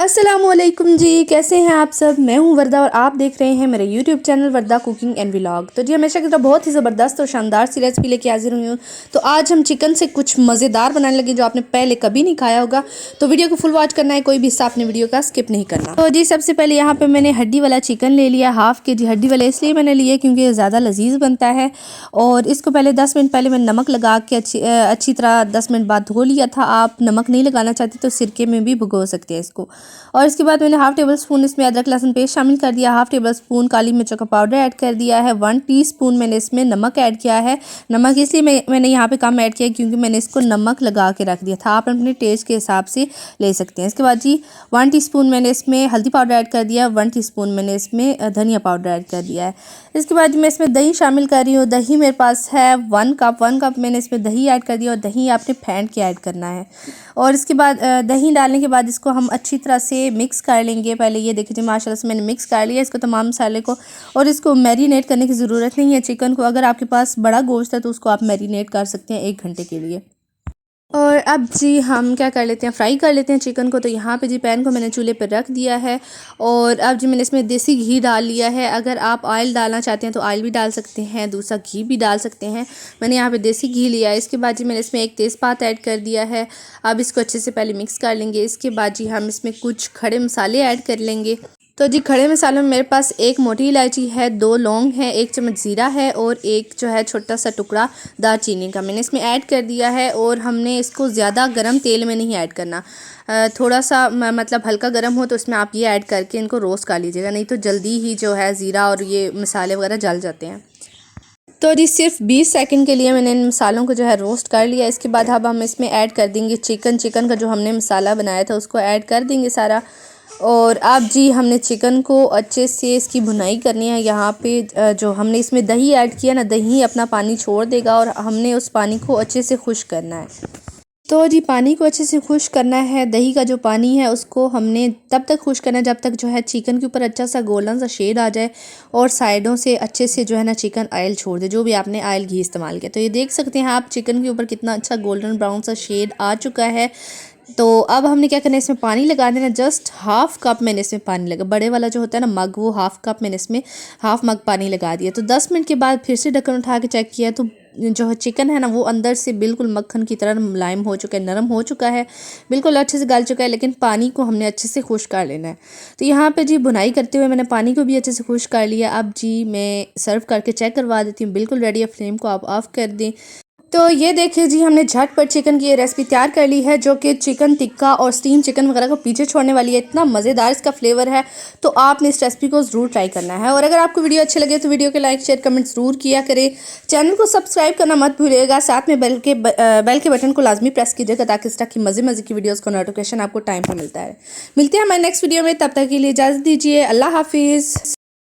अस्सलामुअलैकुम जी, कैसे हैं आप सब। मैं हूं वर्दा और आप देख रहे हैं मेरे YouTube channel Warda cooking and vlog. तो जी हमेशा की तरह बहुत ही ज़बरदस्त और शानदार सी रेसिपी लेके हाजिर हुई हूँ। तो आज हम चिकन से कुछ मज़ेदार बनाने लगे जो आपने पहले कभी नहीं खाया होगा। तो वीडियो को फुल वॉच करना है, कोई भी हिस्सा अपने वीडियो का स्किप नहीं करना। तो जी सबसे पहले यहाँ पर मैंने हड्डी वाला चिकन ले लिया, हाफ़ के जी हड्डी वाला इसलिए मैंने लिया क्योंकि ये ज़्यादा लजीज बनता है। और इसको पहले 10 मिनट पहले मैंने नमक लगा के अच्छी तरह 10 मिनट बाद धो लिया था। आप नमक नहीं लगाना चाहते तो सिरके में भी भिगो सकते हैं इसको। और इसके बाद मैंने हाफ़ टेबल स्पून इसमें अदरक लहसुन पेस्ट शामिल कर दिया, हाफ़ टेबल स्पून काली मिर्चों का पाउडर ऐड कर दिया है, 1 टीस्पून मैंने इसमें नमक ऐड किया है। नमक इसलिए मैंने यहाँ पे कम ऐड किया क्योंकि मैंने इसको नमक लगा के रख दिया था, आप अपने टेस्ट के हिसाब से ले सकते हैं। इसके बाद जी 1 टीस्पून मैंने इसमें हल्दी पाउडर ऐड कर दिया, 1 टीस्पून मैंने इसमें धनिया पाउडर ऐड कर दिया है। इसके बाद मैं इसमें दही शामिल कर रही हूँ। दही मेरे पास है 1 कप मैंने इसमें दही ऐड कर दिया और दही आपने फेंट के ऐड करना है। और इसके बाद दही डालने के बाद इसको हम अच्छी तरह से मिक्स कर लेंगे। पहले ये देखिए माशाल्लाह से मैंने मिक्स कर लिया इसको तमाम मसाले को। और इसको मैरिनेट करने की ज़रूरत नहीं है चिकन को, अगर आपके पास बड़ा गोश्त है तो उसको आप मैरिनेट कर सकते हैं 1 घंटे के लिए। और अब जी हम क्या कर लेते हैं, फ्राई कर लेते हैं चिकन को। तो यहाँ पे जी पैन को मैंने चूल्हे पर रख दिया है और अब जी मैंने इसमें देसी घी डाल लिया है। अगर आप ऑयल डालना चाहते हैं तो ऑयल भी डाल सकते हैं, दूसरा घी भी डाल सकते हैं। मैंने यहाँ पे देसी घी लिया है। इसके बाद जी मैंने इसमें 1 तेज़पात ऐड कर दिया है। अब इसको अच्छे से पहले मिक्स कर लेंगे। इसके बाद जी हम इसमें कुछ खड़े मसाले ऐड कर लेंगे। तो जी खड़े मसालों में मेरे पास 1 मोटी इलायची है, 2 लौंग है, 1 चम्मच ज़ीरा है और 1 जो है छोटा सा टुकड़ा दालचीनी का मैंने इसमें ऐड कर दिया है। और हमने इसको ज़्यादा गरम तेल में नहीं ऐड करना, थोड़ा सा मतलब हल्का गरम हो तो इसमें आप ये ऐड करके इनको रोस्ट कर लीजिएगा, नहीं तो जल्दी ही जो है ज़ीरा और ये मसाले वगैरह जल जाते हैं। तो जी सिर्फ 20 सेकंड के लिए मैंने इन मसालों को जो है रोस्ट कर लिया। इसके बाद अब हम इसमें ऐड कर देंगे चिकन का जो हमने मसाला बनाया था उसको ऐड कर देंगे सारा। और अब जी हमने चिकन को अच्छे से इसकी भुनाई करनी है। यहाँ पे जो हमने इसमें दही ऐड किया ना, दही अपना पानी छोड़ देगा और हमने उस पानी को अच्छे से खुश्क करना है। तो जी पानी को अच्छे से खुश्क करना है। दही का जो पानी है उसको हमने तब तक खुश्क करना है जब तक जो है चिकन के ऊपर अच्छा सा गोल्डन सा शेड आ जाए और साइडों से अच्छे से जो है ना चिकन ऑयल छोड़ दे, जो भी आपने ऑयल घी इस्तेमाल किया। तो ये देख सकते हैं आप चिकन के ऊपर कितना अच्छा गोल्डन ब्राउन सा शेड आ चुका है। तो अब हमने क्या करना है, इसमें पानी लगा देना। जस्ट हाफ़ कप मैंने इसमें पानी लगा, बड़े वाला जो होता है ना मग, वो हाफ़ कप मैंने इसमें हाफ़ मग पानी लगा दिया। तो 10 मिनट के बाद फिर से ढक्कन उठा के चेक किया तो जो है चिकन है ना वो अंदर से बिल्कुल मक्खन की तरह मुलायम हो चुका है, नरम हो चुका है, बिल्कुल अच्छे से गल चुका है। लेकिन पानी को हमने अच्छे से खुश्क कर लेना है। तो यहाँ पे जी भुनाई करते हुए मैंने पानी को भी अच्छे से खुश्क कर लिया। अब जी मैं सर्व करके चेक करवा देती हूँ, बिल्कुल रेडी है। फ्लेम को आप ऑफ़ कर दें। तो ये देखिए जी हमने झटपट चिकन की ये रेसिपी तैयार कर ली है जो कि चिकन टिक्का और स्टीम चिकन वगैरह को पीछे छोड़ने वाली है। इतना मज़ेदार इसका फ्लेवर है, तो आपने इस रेसिपी को ज़रूर ट्राई करना है। और अगर आपको वीडियो अच्छे लगे तो वीडियो के लाइक शेयर कमेंट ज़रूर किया करें। चैनल को सब्सक्राइब करना मत भूलिएगा, साथ में बेल के बटन को लाजमी प्रेस कीजिएगा ताकि इस तरह की मज़े की वीडियोज़ का नोटिफिकेशन आपको टाइम पर मिलता है। मिलते हैं हमारे नेक्स्ट वीडियो में, तब तक के लिए इजाज़त दीजिए। अल्लाह हाफिज़।